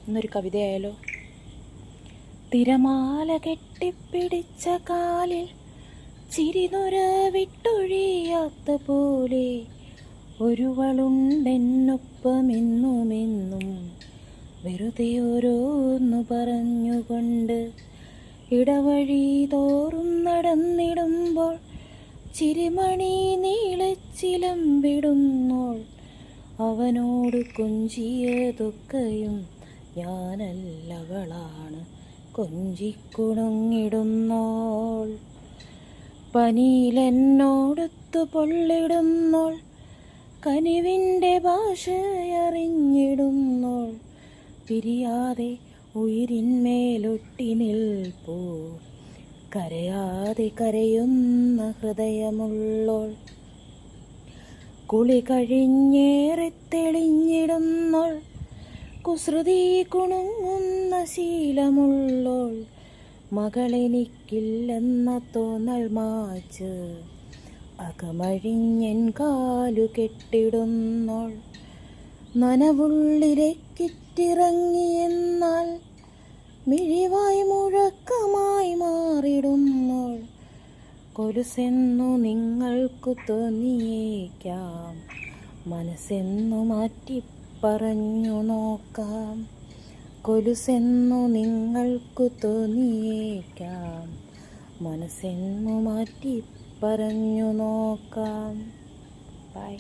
എന്നൊരു കവിതയായാലോ? തിരമാല കെട്ടിപ്പിടിച്ച കാലിൽ ചിരിനുര വിട്ടൊഴിയാത്ത പോലെ ഒരുവളുണ്ടെന്നൊപ്പമെന്നുമെന്നും വെറുതെ ഓരോന്നു പറഞ്ഞുകൊണ്ട് ഇടവഴി തോറും നടന്നിടുമ്പോൾ ചിരിമണി നീളച്ചിലമ്പിടുന്നോൾ അവനോട് കൊഞ്ചിയതൊക്കെയും ഞാനല്ലവളാണ് കൊഞ്ചിക്കുണുങ്ങിടുന്നോൾ. പനിയിലെന്നോടൊത്തു പൊള്ളിടുന്നോൾ കനിവിൻ്റെ ഭാഷയറിഞ്ഞിടുന്നോൾ പിരിയാതെ ഉയിരിന്മേലൊട്ടി നിൽപ്പൂ കരയാതെ കരയുന്ന ഹൃദയമുള്ളോൾ. കുളി കഴിഞ്ഞേറെ തെളിഞ്ഞിടുന്നോൾ കുസൃതി കുണുങ്ങുന്ന ശീലമുള്ളോൾ മകളെനിക്കില്ലെന്ന തോന്നൽ മാച്ച് അകമഴിഞ്ഞൻ കാലു കെട്ടിടുന്നോൾ. നനവുള്ളിലേക്കിറ്റിറങ്ങിയെന്നാൽ മിഴിവായി മുഴക്കമായി മാറിടുന്നോൾ. കൊലുസെന്നു നിങ്ങൾക്കു തോന്നിയേക്കാം മനസ്സെന്നു മാറ്റി പറഞ്ഞു നോക്കാം. കൊലുസെന്നു നിങ്ങൾക്കു തോന്നിയേക്കാം മനസ്സെന്നു മാറ്റി പറഞ്ഞു നോക്കാം. ബൈ.